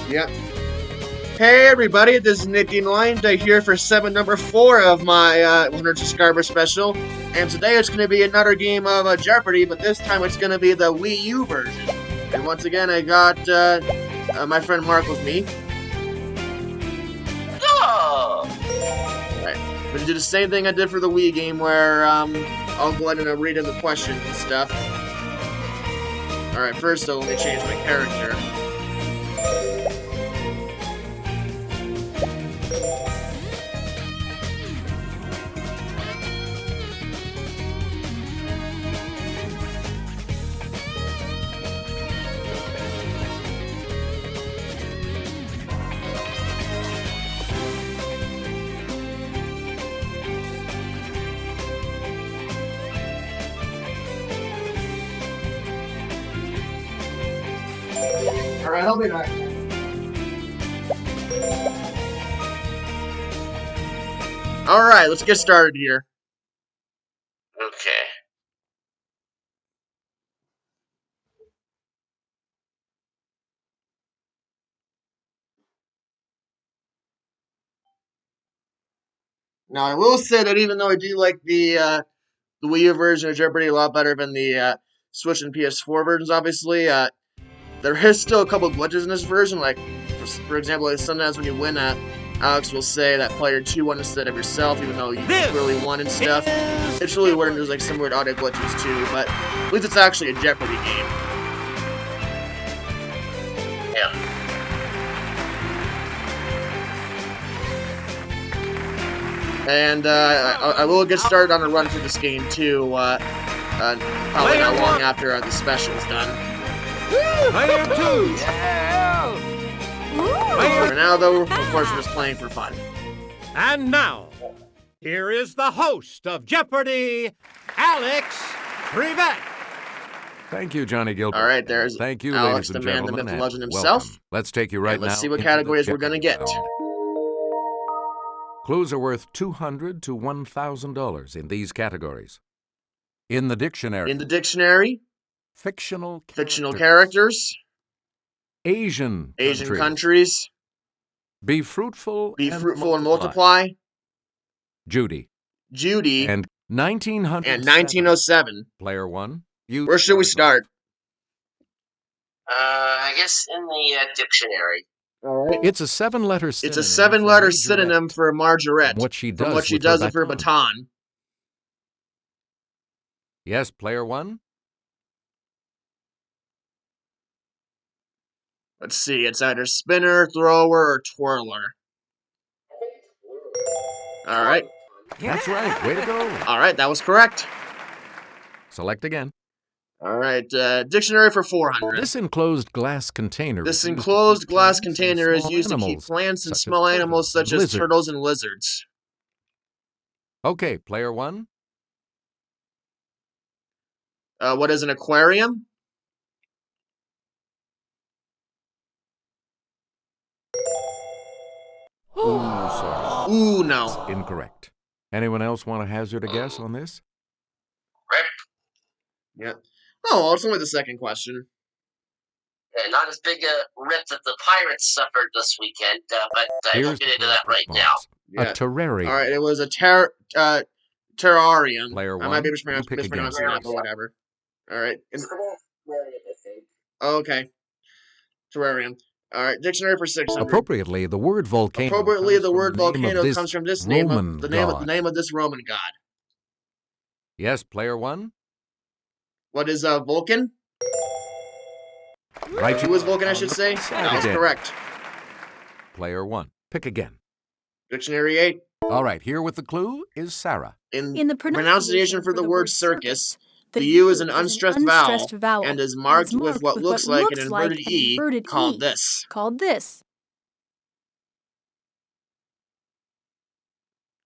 Yep. Hey everybody, this is Nick Line here for segment number 4 of my 100 subscriber special. And today it's going to be another game of Jeopardy, but this time it's going to be the Wii U version. And once again, I got my friend Mark with me. Oh! Alright, we're going to do the same thing I did for the Wii game where I'll go ahead and read in the questions and stuff. Alright, first though, let me change my character. Alright, I'll be back. Alright, let's get started here. Okay. Now, I will say that even though I do like the Wii U version of Jeopardy a lot better than the Switch and PS4 versions, obviously, there is still a couple glitches in this version. Like, for example, like sometimes when you win, Alex will say that player 2 won instead of yourself, even though you really won and stuff. It's really weird, and there's like some weird audio glitches too, but at least it's actually a Jeopardy game. Yeah. And I will get started on a run for this game too, probably not long after the special's done. Player 2! Yeah! For now, though, of course, we're just playing for fun. And now, here is the host of Jeopardy, Alex Trevette. Thank you, Johnny Gilbert. All right, there's Thank you, Alex, ladies the and man, the gentlemen, myth, the and legend himself. welcome. Let's take you right And let's now see what into categories the we're gonna Jeopardy get. round. Clues are worth $200 to $1,000 in these categories. In the dictionary. In the dictionary, Fictional characters, Asian countries, Be fruitful and multiply, Judy. and 1907. 1907. Player 1. Where should we start? I guess in the dictionary. All right. It's a 7-letter synonym. It's a 7-letter for synonym for margarette. From what she From does, what she with does her with her baton. Yes, player 1. Let's see. It's either spinner, thrower, or twirler. All right. That's right. Way to go. All right, that was correct. Select again. All right, dictionary for 400. This enclosed glass container. This is used to enclosed keep glass plants and container is small used to keep animals, plants and such as small animals turtles such and as turtles and lizards. Okay, player 1. What is an aquarium? Ooh, sorry. Ooh, no. Incorrect. Anyone else want to hazard a guess on this? Rip. Yeah. Oh, well, it's only the second question. Yeah, not as big a rip that the Pirates suffered this weekend, but I Here's won't get the into that correct right now. response. Yeah. A terrarium. All right, it was a terrarium. Player I might be 1, you pick again. mispronouncing that, but whatever. All right. Okay. Terrarium. All right, dictionary for 600. Appropriately, the word volcano. Appropriately, the comes word from the name volcano of this comes from this Roman the god. name of this Roman god. Yes, player 1. What is Vulcan? Right. Who is Vulcan, I should say? Side That was again. correct. Player 1. Pick again. Dictionary 8. All right, here with the clue is Sarah. In the pronunciation for the word circus, the U is an unstressed vowel and is marked with what looks like an inverted E called this.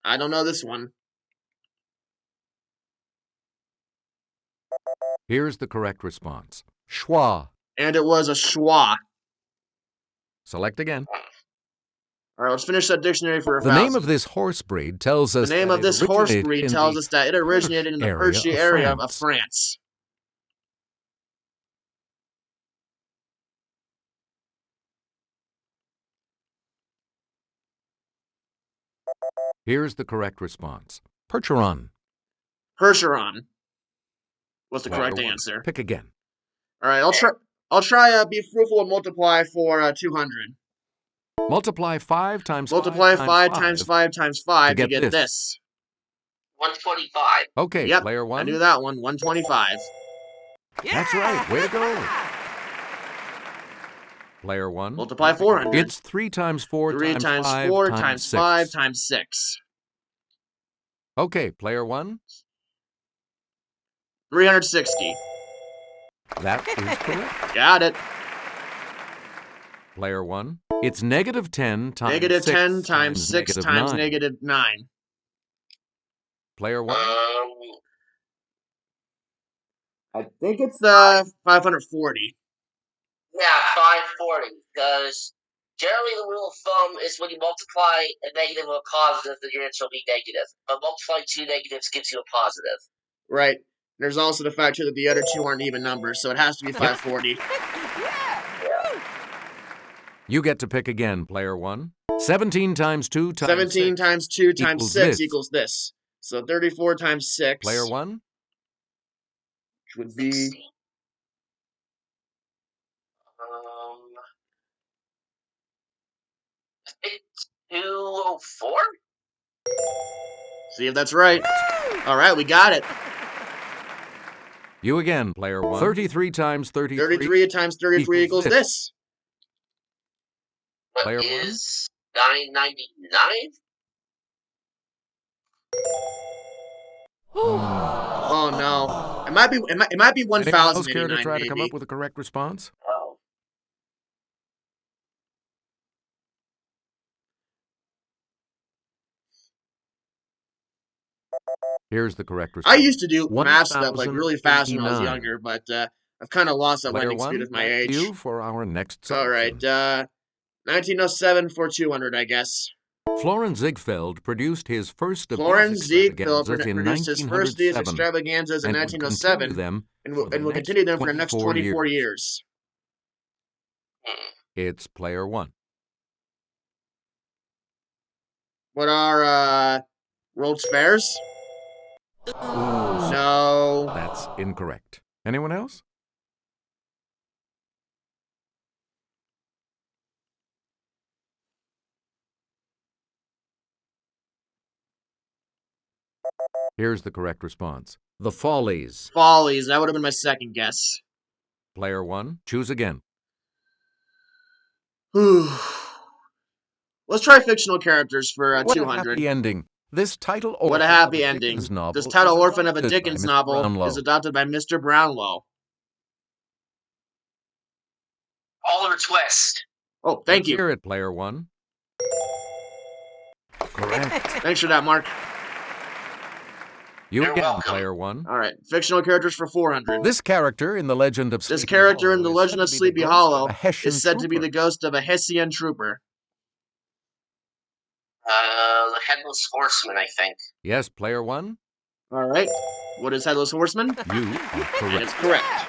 I don't know this one. Here's the correct response. Schwa. And it was a schwa. Select again. All right, let's finish that dictionary for a The name of this horse breed tells us The name that of this it horse originated breed in tells the us that it originated in the Perche area of France. Here's the correct response. Percheron. Percheron was the Player correct 1. answer. Pick again. All right, I'll try be fruitful and multiply for 200. Multiply 5 times Multiply 5 times 5 times 5 to to get get this. 125. Okay, Yep, player 1. I knew that one. 125. That's right. Way to go. Player 1. Multiply 400. It's 3 times 4 3 times 5 4 times times 6. 5 times 6. Okay, player 1. 360. That is correct. Got it. Player 1. It's negative 10 times Negative 6 10 times 6 negative times 9. negative 9. Player 1. I think it's 540. Yeah, 540. Because generally the rule of thumb is when you multiply a negative with a positive, then your answer will be negative. But multiplying 2 negatives gives you a positive. Right. There's also the fact too that the other two aren't even numbers, so it has to be 540. You get to pick again, player 1. 17 times 2 times 17 6 times 2 times equals 6 this. equals this. So 34 times 6. Player 1. Which would be 60. I think 204? See if that's right. All right, we got it. You again, player 1. 33 times 33. 33 times 33 equals this. What Player 1. is 999? Oh no. It might be Anyone else care to 1089 try to come maybe. up with a correct response? Oh. Here's the correct I response. used to do math stuff like really fast when I was 1089. younger, but I've kind of lost that Player lightning 1, speed with my back to age. you for our next selection. All right, 1907 for 200, I guess. Florin Ziegfeld produced his first of Florin these Ziegfeld extravaganzas in produced his first of these 1907 extravaganzas in and would 1907 continue them and for the will next continue them for the next 24 24 years. years. It's player 1. What are World's Fairs? No. That's incorrect. Anyone else? Here's the correct response. The Follies. Follies. That would have been my second guess. Player 1, choose again. Let's try fictional characters for What a 200. happy ending. This title What a orphan happy of a ending. Dickens novel This title is orphan of a adopted by Dickens Mr. novel Brownlow. is adopted by Mr. Brownlow. Oliver Twist. Oh, thank Let's you. hear it, player 1. Correct. Thanks for that, Mark. You You're again, welcome. player 1. All right, fictional characters for 400. This character in the Legend of This Sleepy character Hollow in the is Legend said of to be the Sleepy ghost Hollow of a Hessian is said to be trooper. the ghost of a Hessian trooper. The Headless Horseman, I think. Yes, player 1. All right. What is Headless Horseman? You are And it's correct. correct.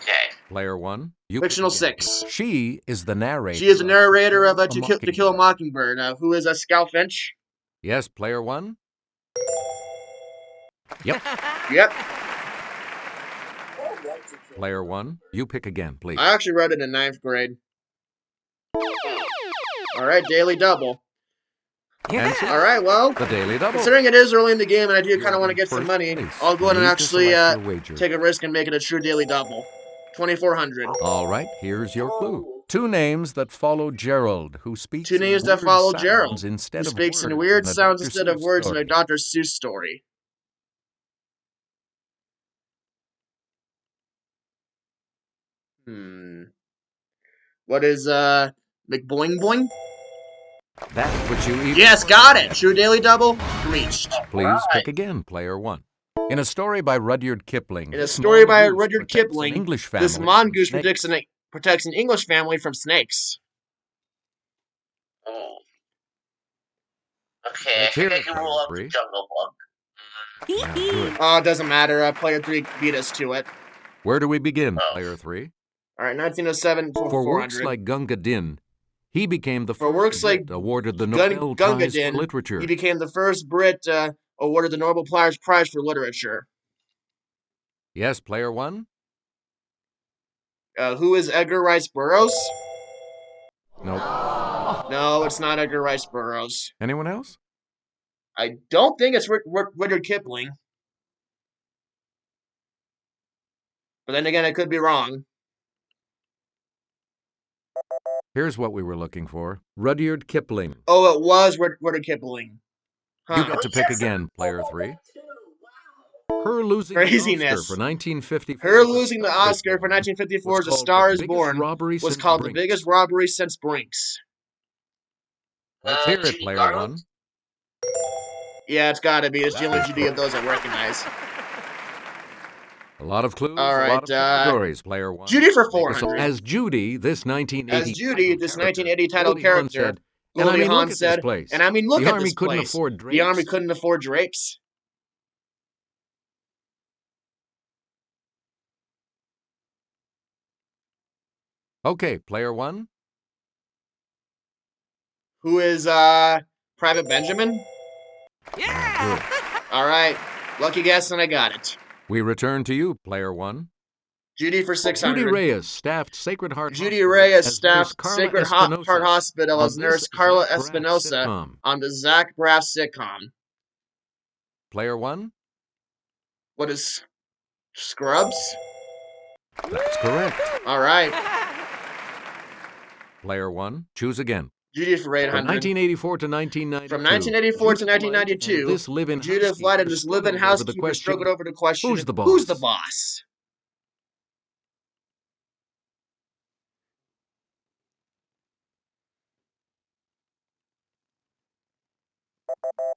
Okay. Player 1. You Fictional pick again. 6. She is the narrator. She is the narrator of To To Kill a Mockingbird. Who is a Scout Finch? Yes, player 1. Yep. Yep. Player 1. You pick again, please. I actually read it in 9th grade. All right, Daily Double. Answer All right, well, the Daily Double. considering it is early in the game and I do You kind are of want to in get some first money, place. I'll go ahead You and need to actually select your wager. take a risk and make it a true Daily Double. 2,400. All right, here's your clue. Two names that follow Gerald, who speaks Two in names that weird follow sounds Gerald, instead who of speaks in words weird a sounds Dr. instead of Seuss words in a story. Dr. Seuss story. What is, McBoing Boing? That which you eat. Yes, got it! True Daily Double? Reached. Please pick again, player 1. In a story by Rudyard Kipling. In a this story by mongoose Rudyard protects an Kipling, English this family mongoose from snakes. protects an English family from snakes. Oh. Okay, Let's I hear think I it, can player rule out 3. the Jungle Book. Yeah, good. Oh, it doesn't matter. Player 3 beat us to it. Where do we begin, player 3? All right, 1907 For works 400. like Gunga Din, He became the For first works like Brit awarded the Nobel Prize for Gungadin, Literature. he became the first Brit awarded the Nobel Prize for Literature. Yes, player one? Who is Edgar Rice Burroughs? Nope. No, it's not Edgar Rice Burroughs. Anyone else? I don't think it's Rudyard Kipling. But then again, I could be wrong. Here's what we were looking for. Rudyard Kipling. Oh, it was Rudyard Kipling. You Huh. get to pick again, player three. Her losing the Oscar Craziness. for 1954. Her losing the Oscar for 1954 as A Star is Born was called the biggest robbery since Brinks. Let's hear it, Judy player Garland? one. Yeah, it's gotta be. It's the only Judy of those I recognize. A lot of clues, All right, a lot of categories, player one. Judy for 400. As Judy, this 1980 As Judy, this 1980 title Goldie Hawn character, said, and I mean, Hawn look at said, this place. and I mean, look the at Army this couldn't place. afford drapes. The Army couldn't afford drapes. Okay, player one. Who is Private Benjamin? Yeah! All right, lucky guess, and I got it. We return to you, player one. Judy for 600. Judy Reyes staffed Sacred Heart Judy Hospital Reyes as staffed nurse Carla Sacred Espinosa Heart Hospital on as this nurse Carla Zach Braff Espinosa sitcom. on the Zach Braff sitcom. Player one. What is Scrubs? That's correct. All right. Player one. Choose again. Judy for 800. From 1984 to 1992. From 1984 to 1992, This live-in Judith Light and this live-in housekeeper struggled over the question, who's the boss? Who's the boss?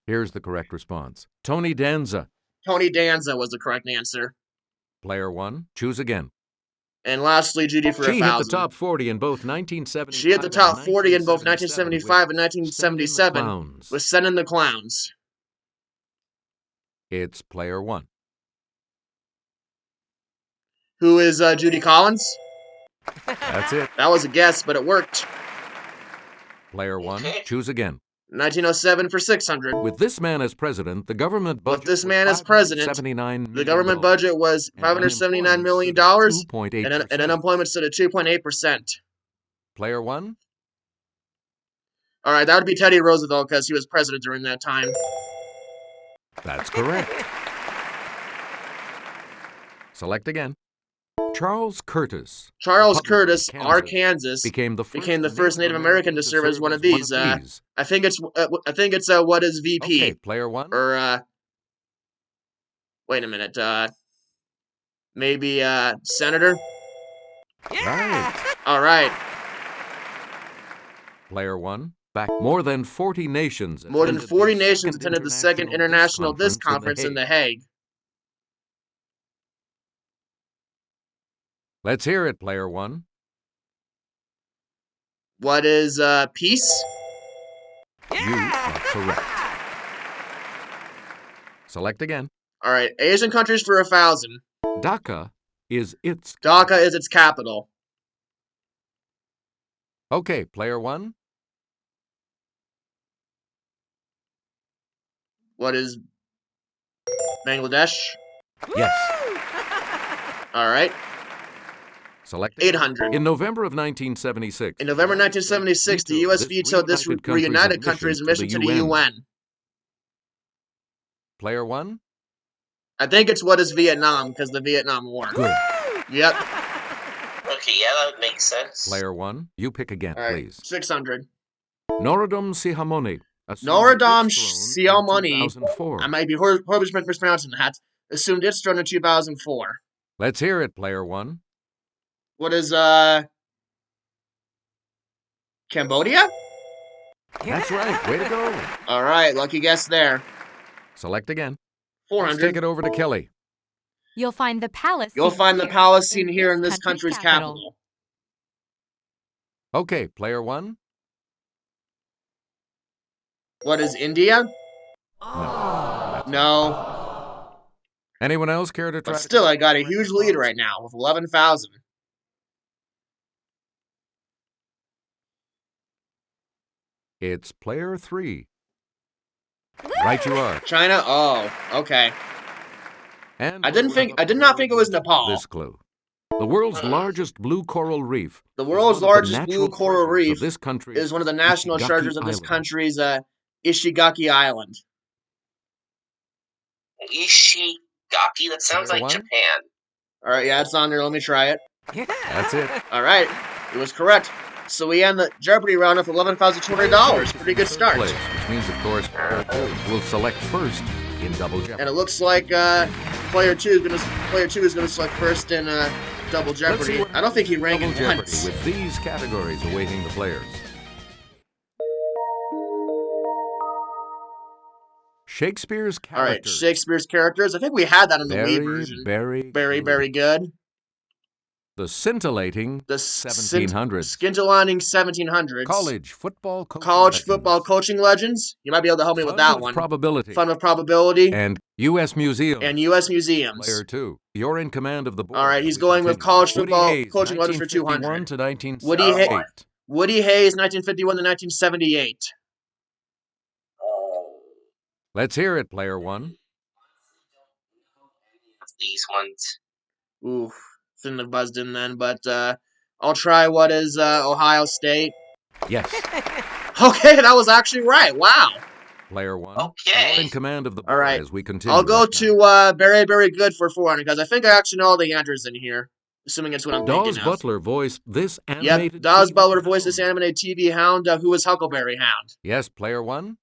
Here's the correct response. Tony Danza. Tony Danza was the correct answer. Player one. Choose again. And lastly, Judy for 1,000. She hit the top 40 in both 1975 She hit the top 40 in both 1975 1975 and 1977 with Send in the Clowns. It's player one. Who is Judy Collins? That's it. That was a guess, but it worked. Player one. Choose again. 1907 for 600. With this man as president, the government budget was $579 million, and unemployment stood at 2.8%. Player one. All right, that would be Teddy Roosevelt because he was president during that time. That's correct. Select again. Charles Curtis. Charles Curtis, Arkansas, became the first Native American to serve as one of these. I think it's what is VP? Okay, player one. Or wait a minute. Maybe senator. Right. All right. Player one. Back more than 40 nations. More than 40 nations attended the second international disc conference in The Hague. Let's hear it, player one. What is peace? You are correct. Select again. All right, Asian countries for 1,000. Dhaka is its capital. Okay, player one. What is Bangladesh? Yes. All right. Select 800. In November of 1976. In November 1976, the U.S. vetoed this reunited country's admission to the UN. Player one. I think it's what is Vietnam because the Vietnam War. Good. Yep. Okay, yeah, that would make sense. Player one. You pick again, All right, please. 600. Norodom Sihamoni. Norodom Sihamoni. 2004. I might be horribly mispronouncing that. Assumed its throne in 2004. Let's hear it, player one. What is Cambodia? That's right. Way to go. All right, lucky guess there. Select again. 400. Let's take it over to Kelly. You'll find the palace. scene here in this country's capital. Okay, player one. What is India? No. Anyone else care to try? But still, I got a huge lead right now with 11,000. It's player 3. Right you are. China? Oh, okay. And I did not think it was Nepal. This clue. The world's largest blue coral reef. The is world's one of the largest blue natural coral treasures reef of this country's is one of the national Ishigaki treasures of this Island. country's Ishigaki Island. Ishigaki? That sounds Player like 1? Japan. All right, yeah, it's on there. Let me try it. That's it. All right, it was correct. So we end the Jeopardy round with $11,200. Pretty good start. Place, which means, of course, player 2 will select first in Double Jeopardy. And it looks like player two is gonna select first in Double Let's see Jeopardy. what I don't think he rang Double it Jeopardy once. with these categories awaiting the players. Shakespeare's All right, characters. Shakespeare's characters. I think we had that in the Wii Very, version. very, Very good. The scintillating The 1700s. scintillating 1700s. College football coaching College legends. football coaching legends. You might be able to help me with that one. Probability. Fun with probability. And U.S. museums. And U.S. museums. Player 2. You're in command of the board. All right, he's We going with continue. college Woody football Hayes, coaching legends for 200. 1951 to 1978. Woody Hayes, 1951 to 1978. Let's hear it, player 1. These ones. Oof, shouldn't have buzzed in then, but I'll try what is Ohio State. Yes. Okay, that was actually right. Wow. Player 1. Okay. You're in command of the board All right. as we continue. I'll go right to very good for 400 because I think I actually know all the answers in here, assuming it's what I'm now. thinking Dawes of. Butler voiced this animated Yep, Dawes TV Butler voiced this hound. animated TV hound who was Huckleberry Hound. Yes, player 1.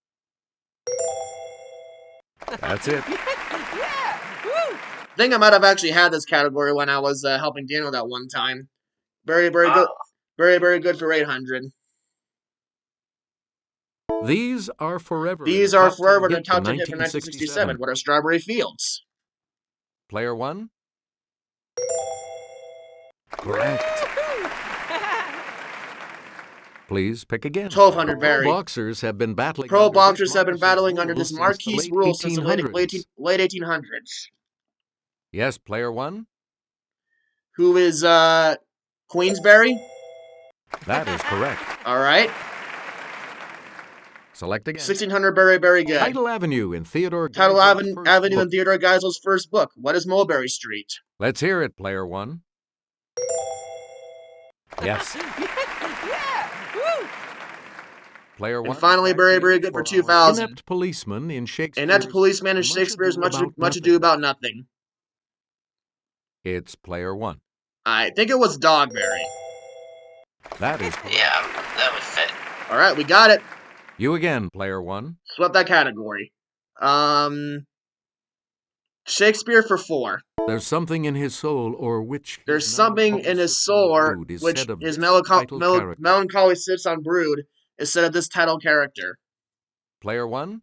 That's it. I think I might have actually had this category when I was helping Daniel that one time. Very good. Very good for 800. These are forever. These in the are top forever 10 the top 10 hit hit for 1967. What are Strawberry Fields? Player 1. Correct. Please pick again. 1200 Barry. Pro boxers have been battling. Pro under boxers this have been battling under Marquis this Marquis rule rule since since the late 1800s. Yes, player 1. Who is Queensberry? That is correct. All right. Select again. 1600 very good. Title Avenue in Theodore. Title Geisel's first Avenue in book. Theodore Geisel's first book. What is Mulberry Street? Let's hear it, player 1. Yes. Player 1. And finally, very good for 2000. Inept policeman in Shakespeare's. Inept policeman in Shakespeare's Much Ado About Nothing. It's player 1. I think it was Dogberry. That is correct. Yeah, that would fit. All right, we got it. You again, player 1. Swept that category. Shakespeare for 4. There's something in his soul, or which There's something in his soul, or which his melancholy sits on brood, is said of this title character. Player 1.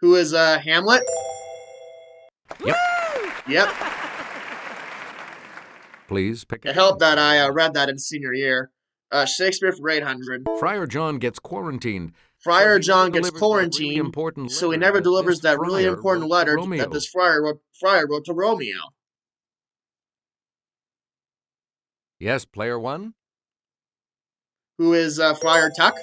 Who is Hamlet? Yep. Yep. Please pick. It helped that I read that in senior year. Shakespeare for 800. Friar John gets quarantined. Friar So John gets quarantined, so he never delivers that really important letter that this friar wrote to Romeo. Yes, player 1. Who is Friar Tuck?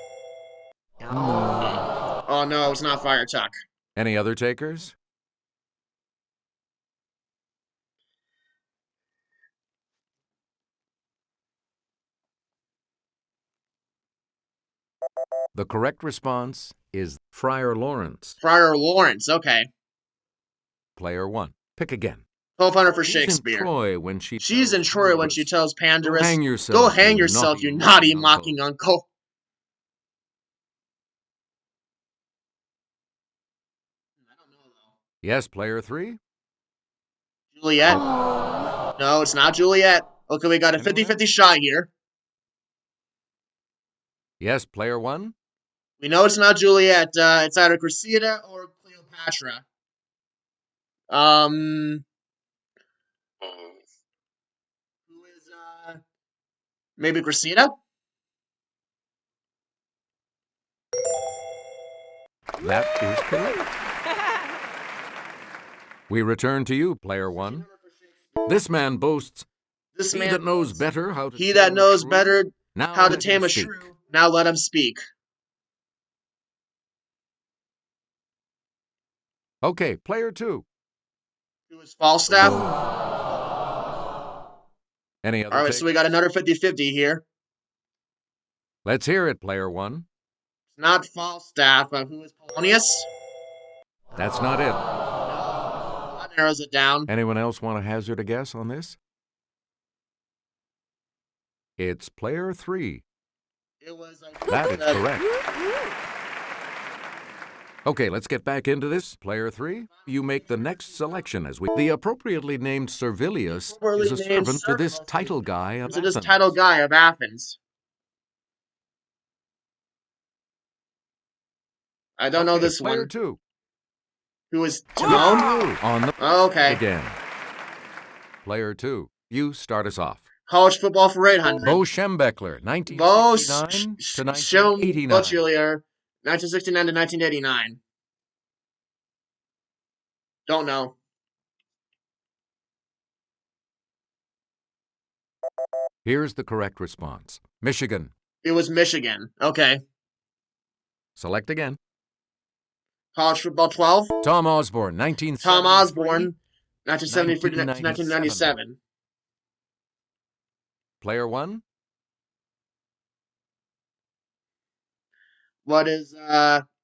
Oh no, it's not Friar Tuck. Any other takers? The correct response is Friar Lawrence. Friar Lawrence, okay. Player 1. Pick again. 1200 for She's in Shakespeare. Troy when she She's in tells Troy when Pandarus, she tells Pandarus, Go hang yourself, Go hang yourself, you naughty mocking uncle. I don't know though. Yes, player 3. Juliet? No, it's not Juliet. Okay, we got a 50-50 shot here. Yes, player 1. We know it's not Juliet. It's either Cressida or Cleopatra. Who is maybe Cressida? That is correct. We return to you, player 1. This man boasts. This He man that knows better how to He tame that a knows shrew better Now How to let him Tame a speak. Shrew. Now let him speak. Okay, player 2. Who was Falstaff? Any other All right, so we got takers? another 50-50 here. Let's hear it, player 1. It's not Falstaff. Who is Polonius? That's not it. No, that narrows it down. Anyone else want to hazard a guess on this? It's player 3. It was. That is correct. Okay, let's get back into this. Player 3, you make the next selection as we... The appropriately named Servilius is a servant to this title guy of To this Athens. title guy of Athens. I don't know this player one. 2. Who is Timon? On the Okay. again. Player 2, you start us off. College football for 800. Bo Schembechler, Bo 1969 to 1989. 1969 to 1989. Don't know. Here's the correct response. Michigan. It was Michigan. Okay. Select again. College football 12. Tom Osborne, 1973 Tom Osborne, 1973 to 1997. 1997. Player 1, What is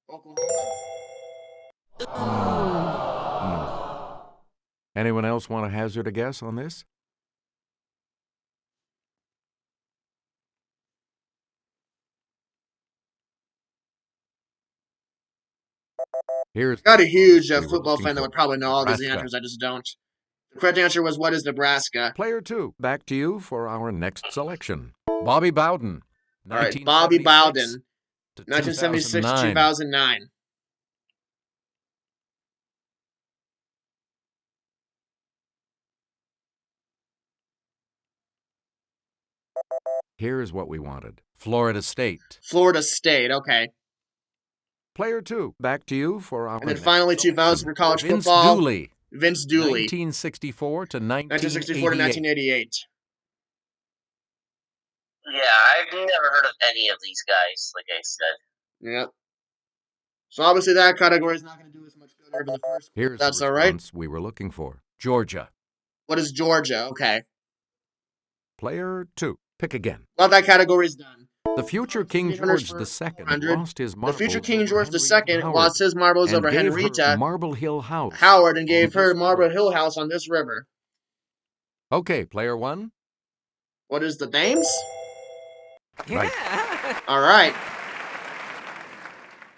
Oklahoma? no. Anyone else want to hazard a guess on this? Here's Got a the huge response we were football looking fan that for. would probably know all these Nebraska. answers. I just don't. The correct answer was what is Nebraska? Player 2, back to you for our next selection. Bobby Bowden. All right, Bobby 1976 Bowden, to 1976 to 2009. 2009. Here's what we wanted. Florida State. Florida State. Okay. Player 2, back to you for our And then next finally, selection. 2000 for college Vince football. Dooley. Vince Dooley, 1964 to 1964 to 1988. 1988. Yeah, I've never heard of any of these guys, like I said. Yep. So obviously that category is not going to do as much good over the first. Here's That's the all right. response we were looking for. Georgia. What is Georgia? Okay. Player 2, pick again. Well, that category is done. The future King 800 George for II 400. lost his The marbles future King over George Henrietta II Howard lost his marbles and over gave her Henrietta Marble Hill House Howard and on gave her this Marble river. Hill House on this river. Okay, player 1. What is the Thames? Right. All right.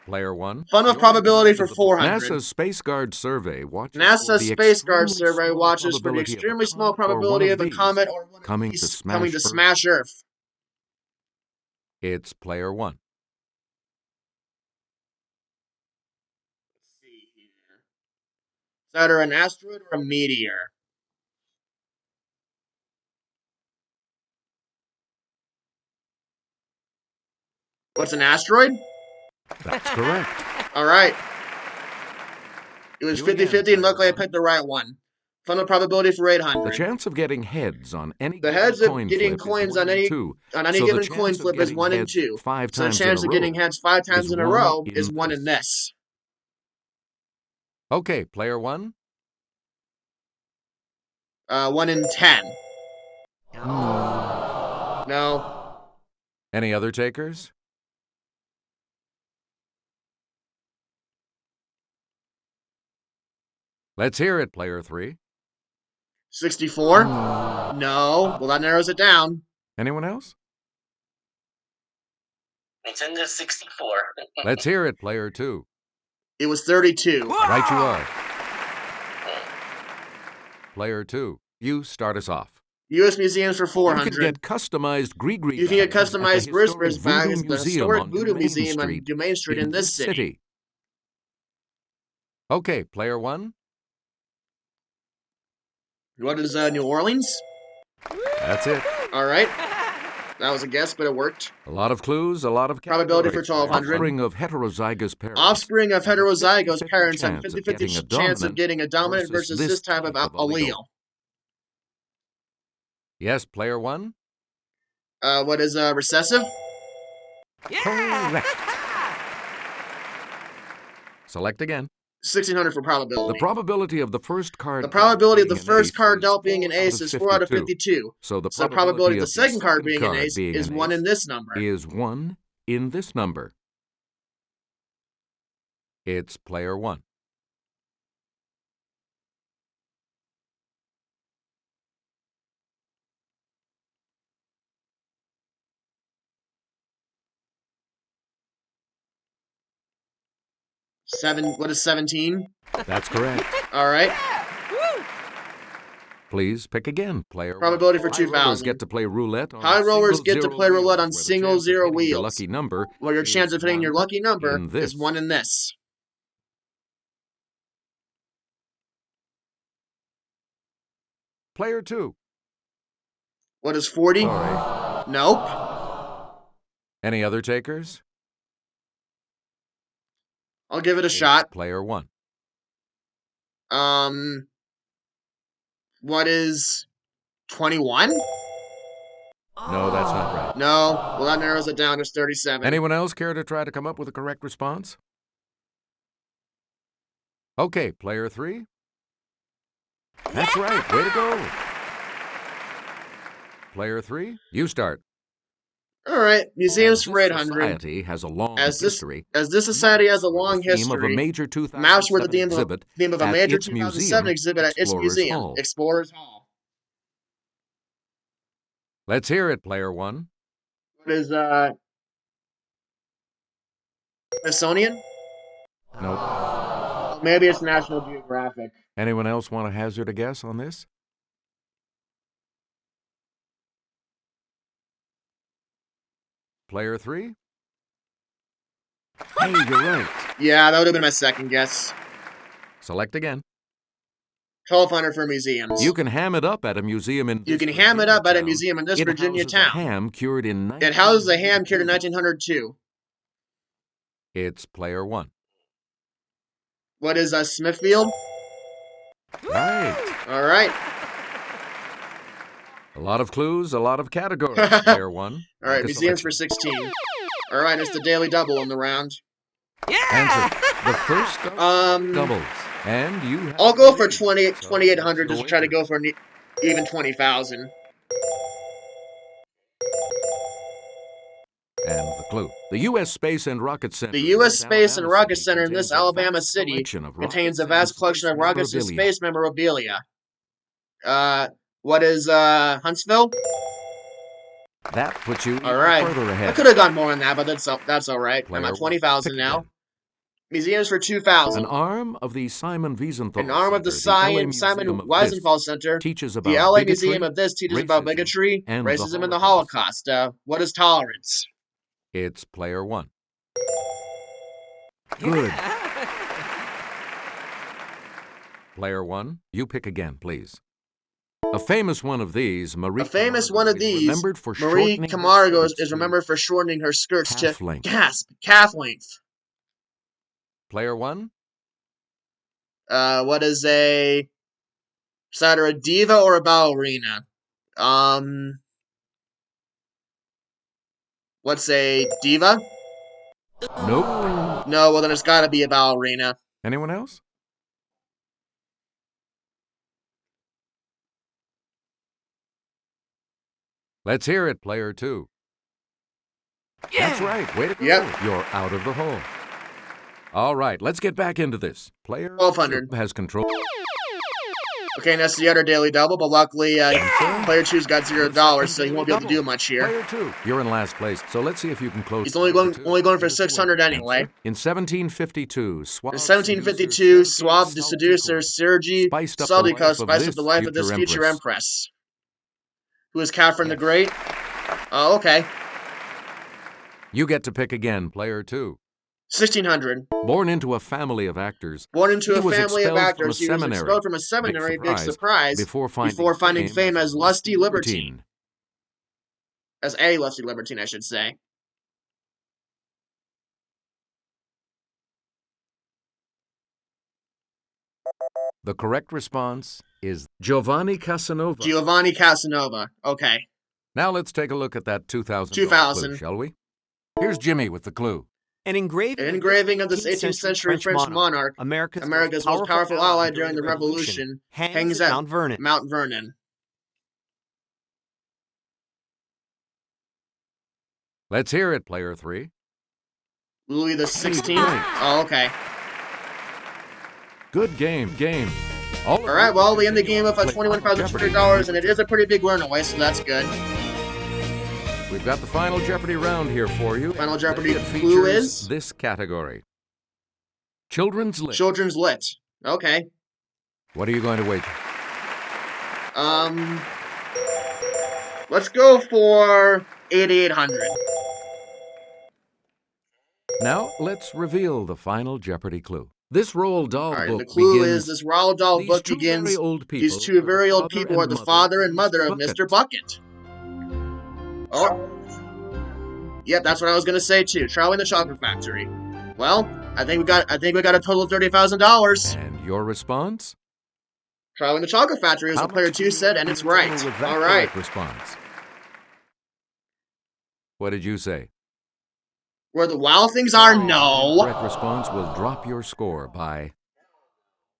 Player 1. Fun with you're in probability command for of the 400. NASA's Space Guard survey watches for NASA the Space Guard extremely survey small watches for the probability of a extremely small comet or one probability of a these comet or one of coming these to coming to smash smash Earth. It's player 1. Let's see here. Is that an asteroid or a meteor? What's an asteroid? That's correct. All right. It was You again, 50-50, and player luckily I one. picked the right one. Fun with probability for 800. The chance of getting heads on any The given heads of coin getting flip coins is 1 on in any 2. on any So given the coin chance of flip is getting 1 in heads 2. 5 So the times in chance a of getting row heads 5 times is in a 1 row in is 1 in this. this. Okay, player 1. 1 in 10. No. Any other takers? Let's hear it, player 3. 64? No. Well, that narrows it down. Anyone else? Nintendo 64. Let's hear it, player 2. It was 32. Right you are. Player 2, you start us off. U.S. Museums for You 400. can get customized Gree-Gree You can get bags at the customized historic Whispers bags Voodoo at the Museum historic on Voodoo Dumaine Museum on Street Dumaine Street in this city. Okay, player 1. What is New Orleans? That's it. All right. That was a guess, but it worked. A lot of clues, a lot of Probability for categories. 1200. Offspring of heterozygous parents. Offspring of have a heterozygous 50-50 parents have chance of 50-50 getting a chance of dominant getting a dominant versus this type of allele. Yes, player 1. What is recessive? Correct. Select again. 1600 for The probability. probability of the first card The probability of dealt the being an first ace card is dealt being 4 an out ace of is 4 out of 52. 52. So the So the probability of the second card second being an ace is 1 in this number. is 1 in this number. It's player 1. What is 17? That's correct. All right. Please pick again, player 1. Probability for High rollers 2000. get to play roulette on High rollers single get to zero play roulette on wheels, where the single chance of zero hitting your wheels. lucky number Where your is chance of hitting your 1 lucky number in this. is 1 in this. Player 2. What is 40? Sorry. Nope. Any other takers? I'll give it a It's shot. player 1. What is 21? No, that's not right. No. Well, that narrows it down to 37. Anyone else care to try to come up with a correct response? Okay, player 3. That's right. Way to go. Player 3, you start. All right. Museums for This 800. society has a long history. As this society has a Maps were long the theme of a history, major maps were the 2007 exhibit theme of a at major its 2007 museum, exhibit at its Explorers museum, Hall. Explorers Hall. Let's hear it, player 1. What is Smithsonian? Nope. Maybe it's National Geographic. Anyone else want to hazard a guess on this? Player 3? Hey, you're right. Yeah, that would have been my second guess. Select again. 1200 for museums. You can ham it up at a museum in You this can ham it up at a Virginia museum in this town. Virginia It houses a town. ham cured in It houses a ham cured in 1902. 1902. It's player 1. What is Smithfield? Right. All right. A lot of clues, a lot of categories. Player 1. All right, Make a museums for selection. 16. All right, it's the daily double on the round. Answer. The first doubles. And you have I'll go for the lead. 2,800 So just to try to wager. go for even 20,000. And the clue. The U.S. Space and Rocket Center. The in U.S. this Space and Alabama Rocket city Center in this contains a Alabama vast city collection of contains a rockets vast and collection of space rockets and memorabilia. space memorabilia. What is Huntsville? That puts you All even right. further I ahead. could have gone more than that, but that's all right. I'm Player at one. 20,000 Pick now. again. Museums for 2,000. An arm of the Simon Wiesenthal An arm of the Center, LA Simon Museum of this Wiesenthal Center. teaches The about LA bigotry, Museum of this teaches about racism, bigotry, and racism, and the Holocaust. Holocaust. What is tolerance? It's player 1. Good. Player 1, you pick again, please. A famous one of these, Marie Camargo, is remembered for Marie shortening her Camargo skirts is to remembered for shortening her skirts calf to length. calf length. Player 1, What is it's either a diva or a ballerina. What's a diva? nope. No, well then it's gotta be a ballerina. Anyone else? Let's hear it, player 2. That's right. Way to go. Yep. You're out of the hole. All right, let's get back into this. Player 1,200. 2 has control. Okay, and that's the other daily double, but luckily, player 2's got $0, so he won't be able to do much here. Player 2, you're in last place, so let's see if you can close. He's only going for 600 anyway. In 1752, In 1752, suave the seducer Sergei Saldikov spiced up the life of this future empress. Who is Catherine the Great? Oh, okay. You get to pick again, player 2. 1600. Born into a family of actors. Born into He a was family of expelled actors, he from a was seminary. expelled from a seminary, big surprise, before finding fame as lusty libertine. As a lusty libertine, I should say. The correct response is Giovanni Casanova. Giovanni Casanova. Okay. Now let's take a look at that $2,000 $2,000. clue, shall we? Here's Jimmy with the clue. An engraving, of this 18th century French monarch, America's most powerful ally during the Revolution, hangs at Mount Vernon. Mount Vernon. Let's hear it, player 3. Louis the 16th. Right. Oh, okay. Good game. All right, well, we end the game with $21,200, and it is a pretty big runaway, so that's good. We've got the final Jeopardy round here for you. Final Jeopardy It clue features is this category. Children's Lit. Children's Lit. Okay. What are you going to wager? Let's go for 8,800. Now, let's reveal the final Jeopardy clue. This Roald Dahl All right, book the clue begins, is this Roald Dahl book begins. These two very old people are the father and mother of Mr. Bucket. Oh. Yep, that's what I was gonna say too. Charlie and the Chocolate Factory. Well, I think we got a total of $30,000. And your response? Charlie and the Chocolate Factory is what player 2 said, and it's right. All right. Response. What did you say? Where the wild things are, no. Correct response will drop your score by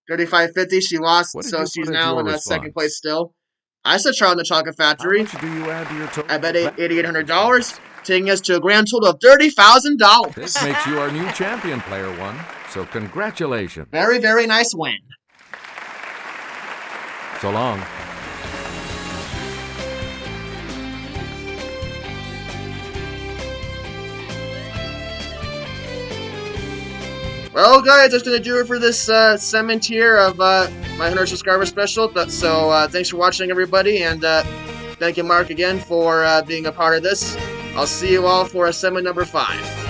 35.50. She lost, What did so you she's put as now your in response? second place still. I said Charlie and the Chocolate Factory. How much do you add to your total? I bet $8,800, taking us to a grand total of $30,000. This makes you our new champion, player 1. So congratulations. Very, very nice win. So long. Well, guys, that's going to do it for this segment here of my 100 subscriber special. So thanks for watching, everybody, and thank you, Mark, again for being a part of this. I'll see you all for segment number 5.